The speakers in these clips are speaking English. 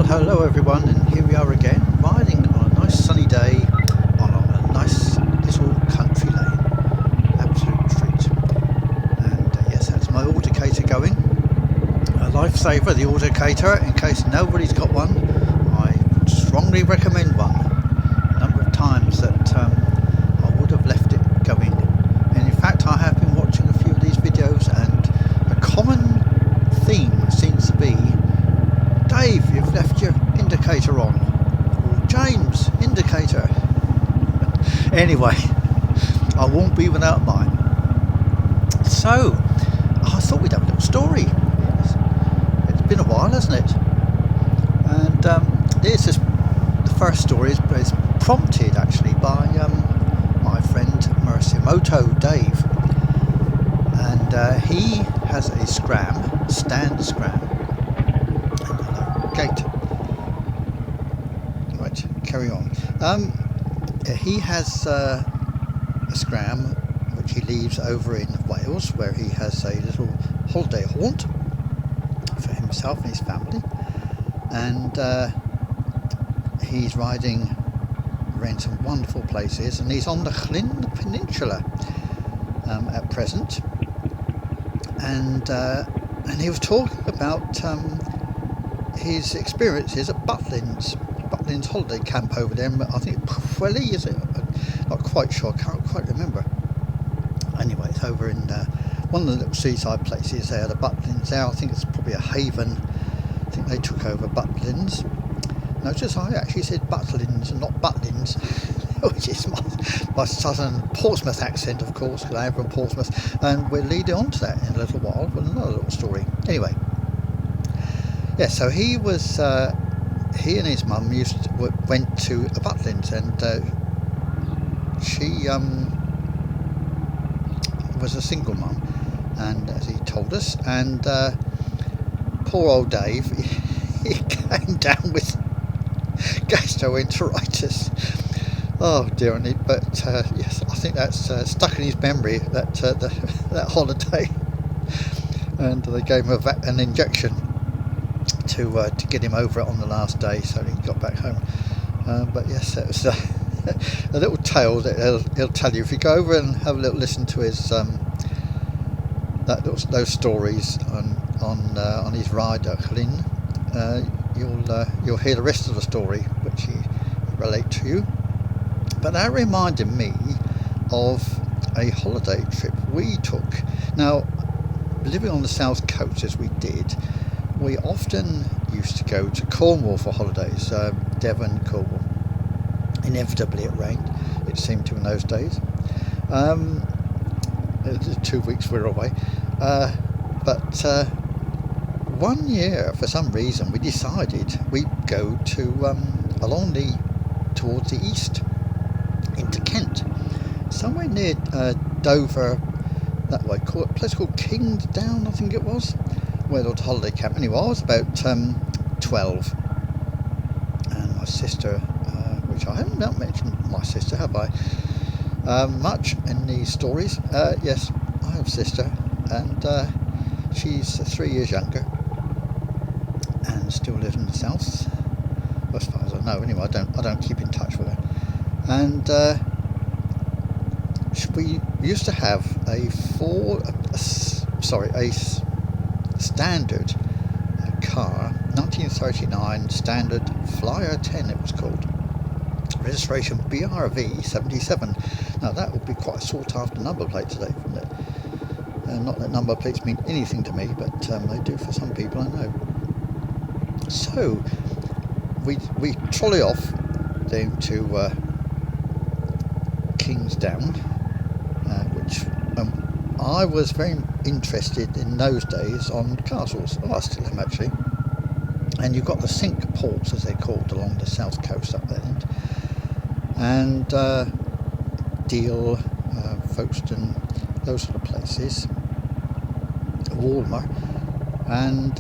Well, hello everyone, and here we are again, riding on a nice sunny day on a nice little country lane. Absolute treat. And yes, that's my autocator going. A lifesaver, the autocator. In case nobody's got one, I strongly recommend one. A number of times that I would have left it going. And in fact, I have been watching a few of these videos, and a common theme seems to be, Dave, you've left your indicator on. Or James, indicator. Anyway, I won't be without mine. So, I thought we'd have a little story. It's been a while, hasn't it? And this is the first story is prompted actually by my friend Mercimoto Dave. And he has a stand scram. Gate. Right, carry on. He has a scram which he leaves over in Wales, where he has a little holiday haunt for himself and his family, and he's riding around some wonderful places, and he's on the Llyn Peninsula at present, and he was talking about his experiences at Butlins holiday camp over there. I think Pwllheli, is it? Not quite sure, can't quite remember. Anyway, it's over in one of the little seaside places there, the Butlins there. I think it's probably a haven. I think they took over Butlins. Notice I actually said Butlins and not Butlins, which is my southern Portsmouth accent, of course, because I am from Portsmouth, and we'll lead on to that in a little while with another little story. Anyway. Yeah, so he and his mum went to a Butlins, and she was a single mum, and as he told us, and poor old Dave, he came down with gastroenteritis. Oh dear, but yes, I think that's stuck in his memory, that holiday, and they gave him an injection to get him over it on the last day, so he got back home. But yes, it was a little tale that he'll tell you if you go over and have a little listen to his those stories on his ride at Llyn. You'll hear the rest of the story which he relate to you. But that reminded me of a holiday trip we took. Now, living on the south coast as we did, we often used to go to Cornwall for holidays, Devon, Cornwall. Inevitably it rained, it seemed to in those days. 2 weeks we were away. But one year, for some reason, we decided we'd go to towards the east, into Kent. Somewhere near Dover, that way, a place called Kingsdown, I think it was, where there was a holiday camp. Anyway, I was about 12, and my sister, which I haven't mentioned my sister, have I? Much in these stories. Yes, I have a sister, and she's 3 years younger, and still lives in the south, as far as I know. Anyway, I don't keep in touch with her, and we used to have a standard car, 1939 standard Flyer 10 it was called, registration BRV 77. Now that would be quite a sought after number plate today, wouldn't it? Not that number plates mean anything to me, but they do for some people, I know. So we trolley off down to Kingsdown, which I was very interested in those days on castles. Oh, I still am actually. And you've got the Cinque Ports, as they're called, along the south coast up there, and Deal, Folkestone, those sort of places, Walmer, and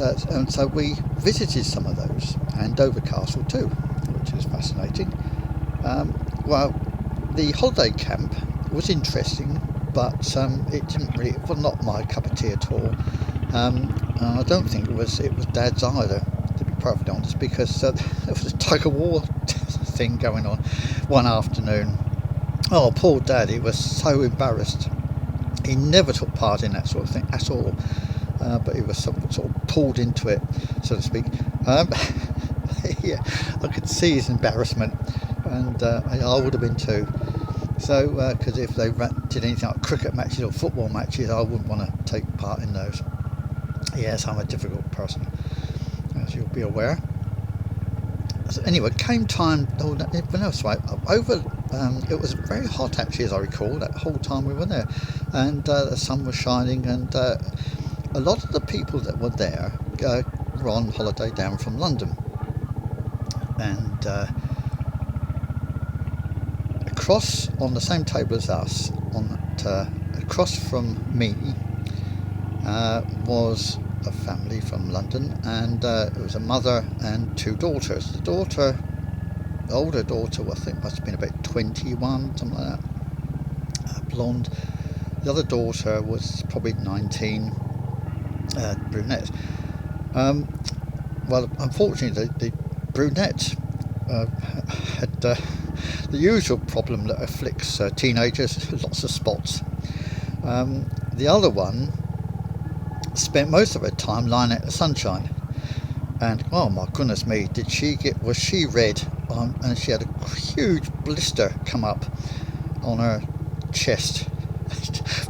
so we visited some of those, and Dover Castle too, which is fascinating. Well, the holiday camp was interesting, but it was not my cup of tea at all. I don't think it was Dad's either, to be perfectly honest, because there was a tug of war thing going on one afternoon. Oh, poor Dad, he was so embarrassed. He never took part in that sort of thing at all, but he was sort of pulled into it, so to speak. Yeah, I could see his embarrassment, and I would have been too. So, because if they did anything like cricket matches or football matches, I wouldn't want to take part in those. Yes, I'm a difficult person, as you'll be aware. So anyway, came time. Oh, right, over. It was very hot actually, as I recall, that whole time we were there, and the sun was shining, and a lot of the people that were there were on holiday down from London, and across on the same table as us, across from me, was a family from London, and it was a mother and two daughters. The older daughter, I think, must have been about 21, something like that, blonde. The other daughter was probably 19, brunette. Well, unfortunately, the brunette had the usual problem that afflicts teenagers, lots of spots. The other one spent most of her time lying out in the sunshine, and oh my goodness me, was she red, and she had a huge blister come up on her chest.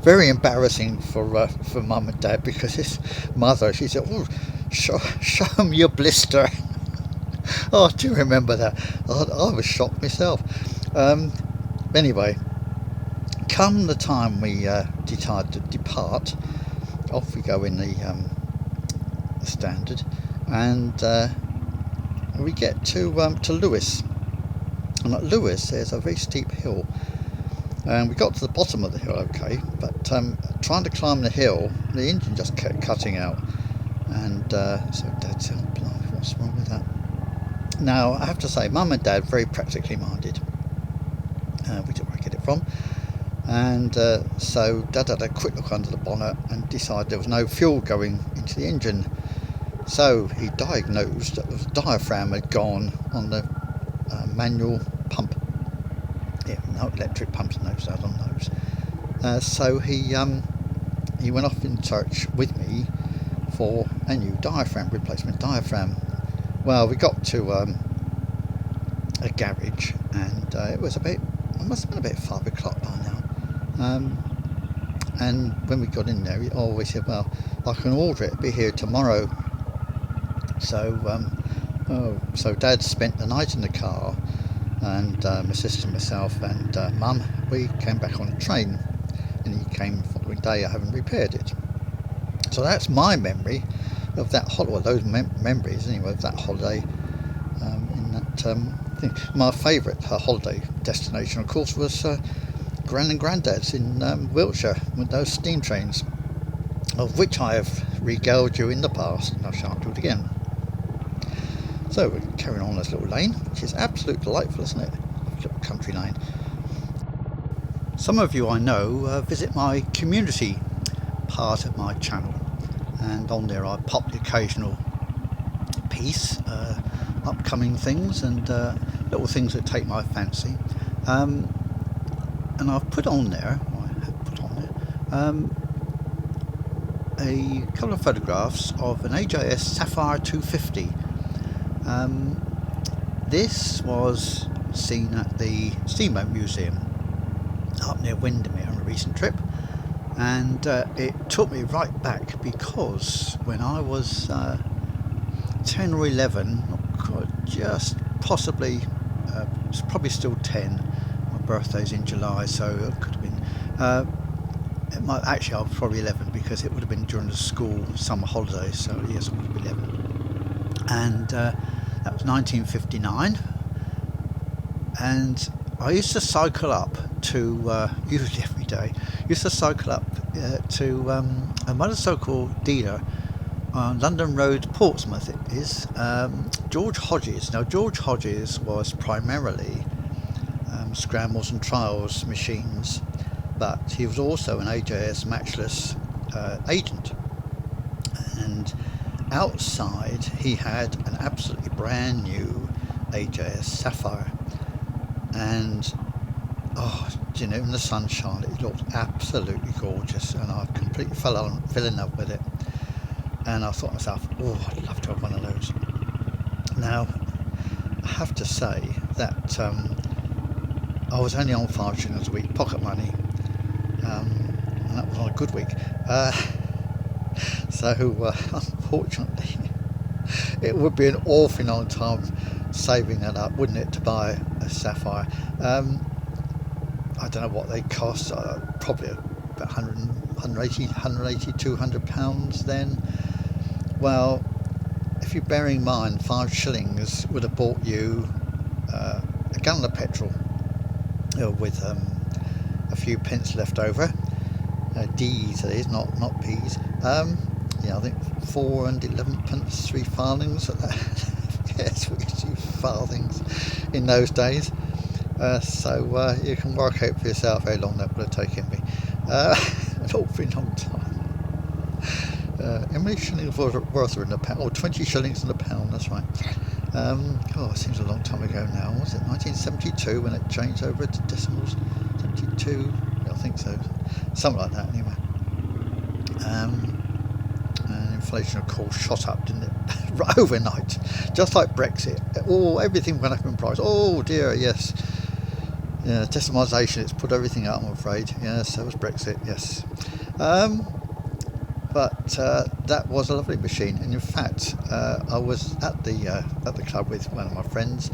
Very embarrassing for Mum and Dad, because his mother, she said, "Oh, show him your blister." Oh, I do remember that. I was shocked myself. Anyway, come the time we decided to depart, off we go in the Standard, and we get to Lewes, and at Lewes there's a very steep hill, and we got to the bottom of the hill okay, but trying to climb the hill, the engine just kept cutting out, and so Dad said, "Oh, blimey, what's wrong with that?" Now I have to say, Mum and Dad very practically minded. We didn't where I get it from, and so Dad had a quick look under the bonnet and decided there was no fuel going into the engine. So he diagnosed that the diaphragm had gone on the manual pump. Yeah, no electric pumps, no side on those. So he went off in search with me for a new replacement diaphragm. Well, we got to a garage, and it must have been about 5 o'clock by now. And when we got in there, he always said, "Well, I can order it, be here tomorrow." So, so Dad spent the night in the car, and my sister, myself, and Mum, we came back on a train, and he came the following day, having repaired it. So that's my memory of that holiday, those memories anyway, of that holiday in that thing. My favourite holiday destination, of course, was Gran and Grandad's in Wiltshire, with those steam trains, of which I have regaled you in the past, and I shan't do it again. So we're carrying on this little lane, which is absolutely delightful, isn't it? Little country lane. Some of you I know visit my community part of my channel, and on there I pop the occasional piece, upcoming things, and little things that take my fancy. And I've put on there, a couple of photographs of an AJS Sapphire 250. This was seen at the Steamboat Museum up near Windermere on a recent trip, and it took me right back, because when I was 10 or 11, just possibly, it's probably still 10, my birthday's in July, so it could have been, actually I was probably 11, because it would have been during the school summer holidays, so yes, I would have been 11, and that was 1959, and I used to cycle up to, usually every day, to a motorcycle dealer on London Road, Portsmouth it is, George Hodges. Now George Hodges was primarily scrambles and trials machines, but he was also an AJS matchless agent, and outside he had an absolutely brand new AJS Sapphire, and in the sunshine it looked absolutely gorgeous, and I completely fell in love with it. And I thought to myself, I'd love to have one of those. Now I have to say that I was only on 5 shillings a week pocket money, and that was on a good week. So unfortunately, it would be an awfully long time saving that up, wouldn't it, to buy a Sapphire? I don't know what they cost, probably about 180, 200 pounds then. Well, if you bear in mind 5 shillings would have bought you a gallon of petrol with a few pence left over, D's that is, not P's. I think 4 and 11 pence, 3 farthings. Yes, we used to use farthings in those days. So you can work out for yourself how long that would have taken me. An awfully long time. How many shillings worth are in a pound? 20 shillings in a pound, that's right. It seems a long time ago now. Was it 1972 when it changed over to decimals? 72? I think so. Something like that, anyway. And inflation, of course, shot up, didn't it? Right overnight. Just like Brexit. Everything went up in price. Oh dear, yes. Yeah, decimalisation, it's put everything up, I'm afraid. Yes, so was Brexit, yes. But that was a lovely machine, and in fact I was at the club with one of my friends,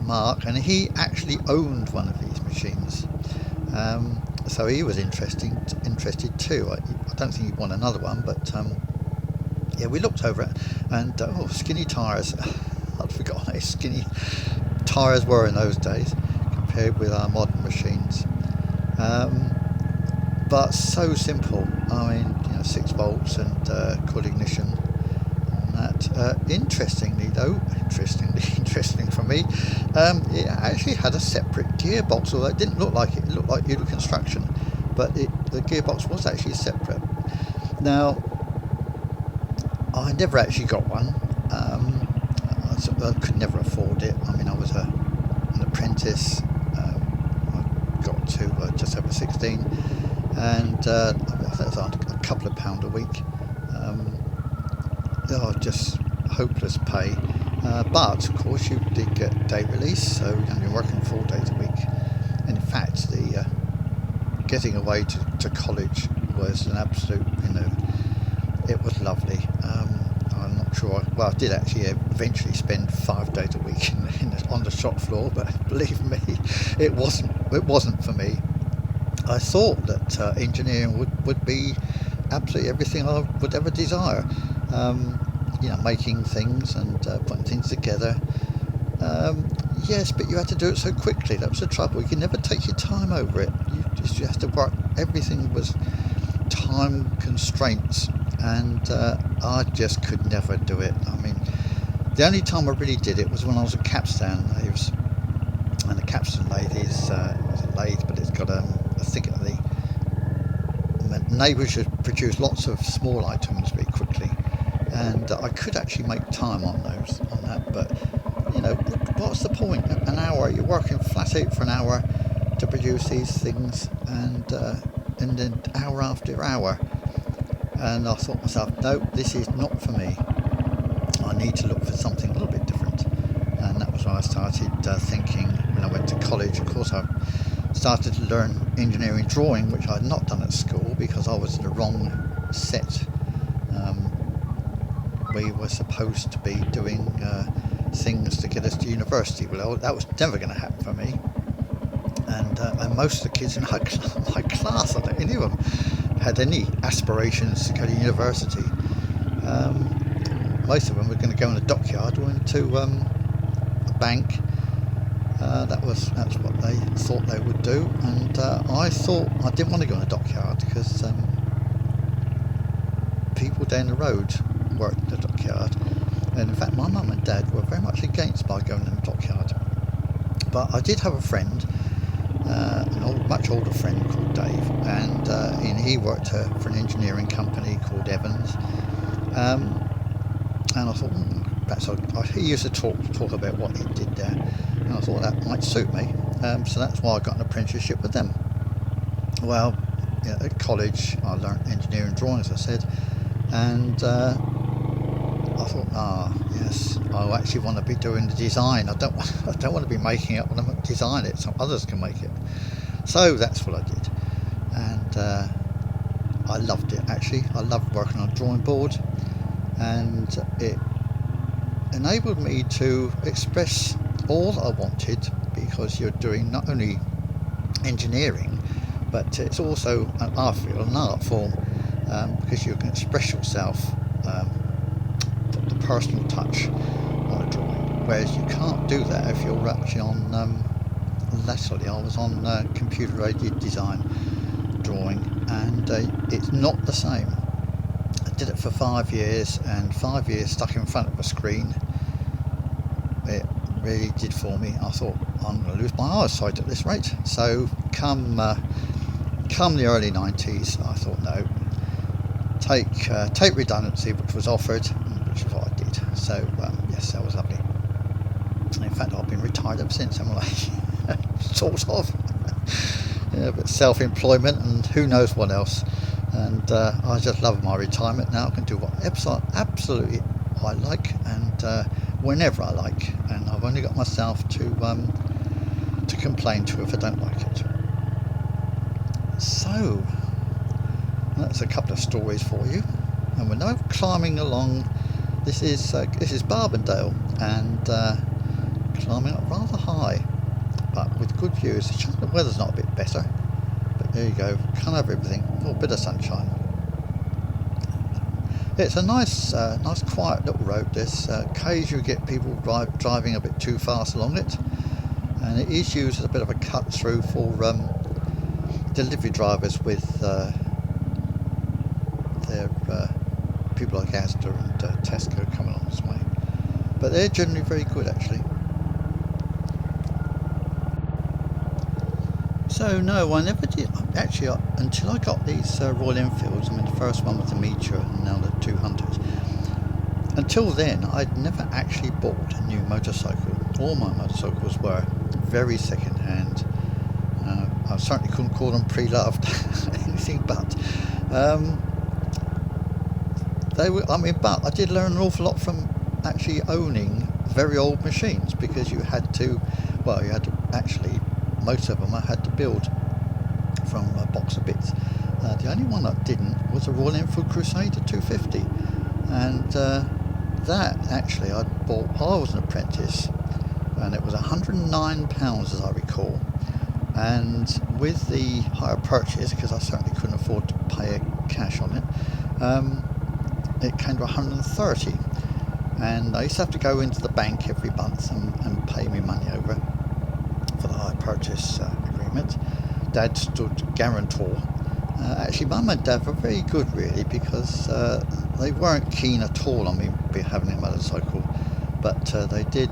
Mark, and he actually owned one of these machines, so he was interested too. I don't think he'd want another one, but we looked over it, and skinny tyres. I'd forgotten how skinny tyres were in those days compared with our modern machines, but so simple. 6 volts and cool ignition on that. Interestingly for me, it actually had a separate gearbox, although it didn't look like it. It looked like Euro Construction, but the gearbox was actually separate. Now, I never actually got one. I could never afford it. I was an apprentice. I got to just over 16, and I think it was a couple of £1 a week. Just hopeless pay. But of course you did get day release, so you're working 4 days a week. And in fact, the getting away to college was an absolute, it was lovely. I'm not sure. I did actually eventually spend 5 days a week on the shop floor, but believe me, it wasn't for me. I thought that engineering would be absolutely everything I would ever desire. Making things and putting things together. Yes, but you had to do it so quickly. That was the trouble. You could never take your time over it. You had to work. Everything was time constraints, and I just could never do it. The only time I really did it was when I was at capstan lathes, and the capstan lathe is a lathe, but it's got a thing at the neighbours should produce lots of small items very quickly, and I could actually make time on that, but what's the point? An hour, you're working flat out for an hour to produce these things, and then hour after hour, and I thought to myself, no, this is not for me. I need to look for something a little bit different, and that was when I started thinking. When I went to college, of course, I started to learn engineering drawing, which I had not done at school because I was in the wrong set. We were supposed to be doing things to get us to university. Well, that was never going to happen for me. And most of the kids in my class, I don't think any of them had any aspirations to go to university. Most of them were going to go in a dockyard or into a bank. That's what they thought they would do, and I thought I didn't want to go in a dockyard because people down the road worked in the dockyard, and in fact my mum and dad were very much against my going in the dockyard. But I did have a friend, much older friend called Dave, and he worked for an engineering company called Evans. and I thought, he used to talk about what he did there, and I thought that might suit me. So that's why I got an apprenticeship with them. Well, at college I learnt engineering drawing, as I said, and I thought, yes, I actually want to be doing the design. I don't want to be making it when I'm designing it. Some others can make it. So that's what I did, and I loved it. Actually, I loved working on a drawing board, and it enabled me to express all I wanted, because you're doing not only engineering, but it's also an art form, because you can express yourself, put the personal touch on a drawing, whereas you can't do that if you're actually on latterly I was on computer aided design drawing, and it's not the same. I did it for 5 years, and 5 years stuck in front of a screen, it really did for me. I thought, I'm going to lose my eyesight at this rate. So come the early 90s, I thought, no, take redundancy, which was offered, which is what I did. So yes, that was lovely. And in fact, I've been retired ever since. I'm like, sort of, yeah, but self-employment and who knows what else. And I just love my retirement now. I can do whatever absolutely I like, and whenever I like, and I've only got myself to complain to if I don't like it. So that's a couple of stories for you, and we're now climbing along. This is Barbendale, and climbing up rather high, but with good views. The weather's not a bit better, but there you go. Can't have everything. Oh, a bit of sunshine. It's a nice quiet little road. This occasionally you get people driving a bit too fast along it, and it is used as a bit of a cut through for delivery drivers with their people like Asda and Tesco coming on this way. But they're generally very good, actually. So no, I never did actually until I got these Royal Enfields. I mean, the first one was the Meteor, and now the 200. Until then, I'd never actually bought a new motorcycle. All my motorcycles were very second-hand. I certainly couldn't call them pre-loved, anything but. They were. I mean, but I did learn an awful lot from actually owning very old machines, because you had to actually. Most of them I had to build from a box of bits. The only one I didn't was a Royal Enfield Crusader 250, and that actually I bought while I was an apprentice, and it was £109 as I recall, and with the hire purchase, because I certainly couldn't afford to pay cash on it, it came to 130, and I used to have to go into the bank every month and pay me money over for the hire purchase agreement. Dad stood guarantor. Actually, Mum and Dad were very good, really, because they weren't keen at all on me having a motorcycle, but they did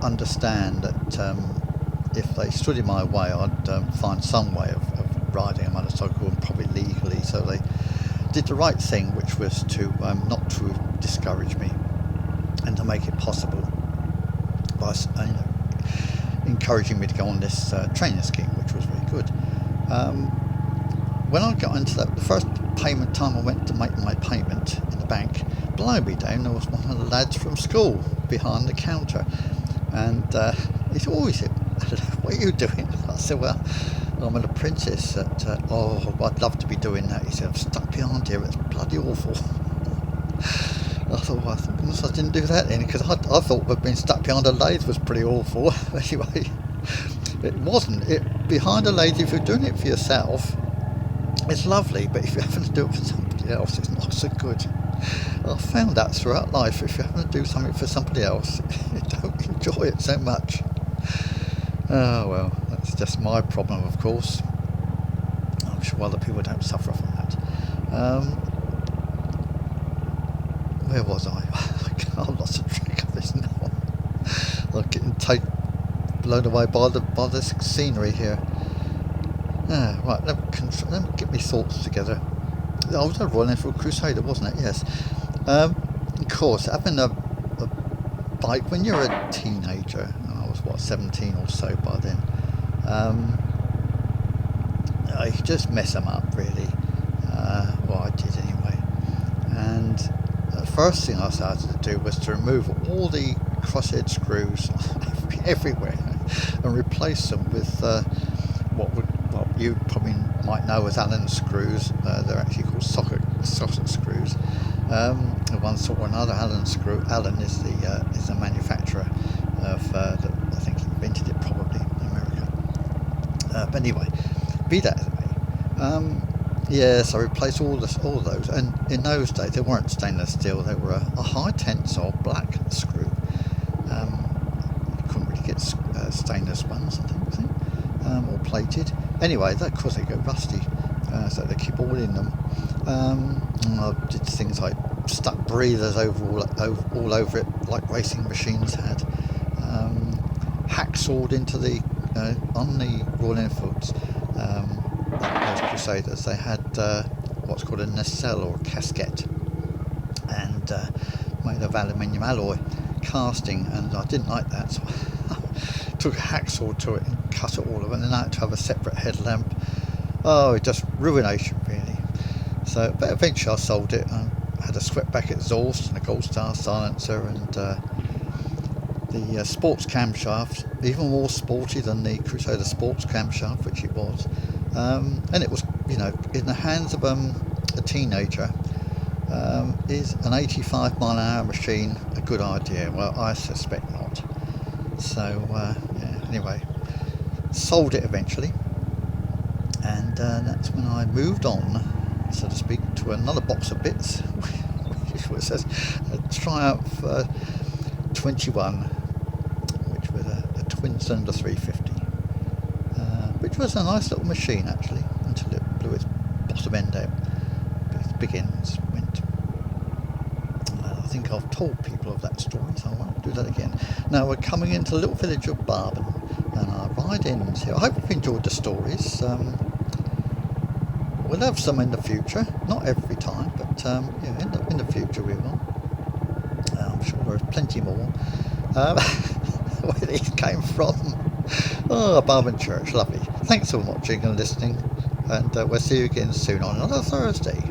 understand that if they stood in my way, I'd find some way of riding a motorcycle, and probably legally. So they did the right thing, which was to not to discourage me, and to make it possible by encouraging me to go on this training scheme, which was very good. When I got into the first payment time, I went to make my payment in the bank. Below me down, there was one of the lads from school behind the counter, and he always said, "What are you doing?" I said, "Well, I'm an apprentice at I'd love to be doing that." He said, "I'm stuck behind here, it's bloody awful." I thought, well, thank goodness I didn't do that then, because I thought being stuck behind a lathe was pretty awful. Anyway, it wasn't. Behind a lathe, if you're doing it for yourself, it's lovely, but if you're having to do it for somebody else, it's not so good. I found that throughout life. If you're having to do something for somebody else, you don't enjoy it so much. Oh well, that's just my problem, of course. I'm sure other people don't suffer from that. Where was I? I've lost the track of this now. I'm getting blown away by the scenery here. Right, let me get my thoughts together. I was a Royal Enfield Crusader, wasn't it? Yes. of course, having a bike when you're a teenager, and I was, what, 17 or so by then, you just mess them up, really. Well, I did anyway. And the first thing I started to do was to remove all the crosshead screws everywhere and replace them with what you probably might know as Allen screws. They're actually called socket screws. One sort or another. Allen is the manufacturer of I think he invented it probably in America. But anyway, be that as it may. Yes, I replaced all those, and in those days they weren't stainless steel. They were a high tensile black screw. You couldn't really get stainless ones, I don't think, or plated. Anyway, of course they go rusty, so they keep all in them. I did things like stuck breathers all over it, like racing machines had. Hacksawed into on the Royal Enfields. Those Crusaders, they had what's called a nacelle or a casquette, and made of aluminium alloy casting, and I didn't like that, so I took a hacksaw to it and cut it all of it, and then I had to have a separate headlamp. Oh, just ruination, really. So, but eventually I sold it. I had a swept-back exhaust and a Gold Star silencer, and the sports camshaft, even more sporty than the Crusader sports camshaft, which it was. And it was, in the hands of a teenager, is an 85 mile an hour machine a good idea? Well, I suspect not. So, anyway, sold it eventually, and that's when I moved on, so to speak, to another box of bits, which says Triumph 21, which was a twin-cylinder 350. Which was a nice little machine, actually, until it blew its bottom end out. Its big ends went. I think I've told people of that story, so I won't do that again. Now we're coming into the little village of Barben, and I ride in here. I hope you've enjoyed the stories. We'll have some in the future, not every time, but in the future we will. I'm sure there's plenty more. Where these came from. Oh, Barben Church, lovely. Thanks for watching and listening, and we'll see you again soon on another Thursday.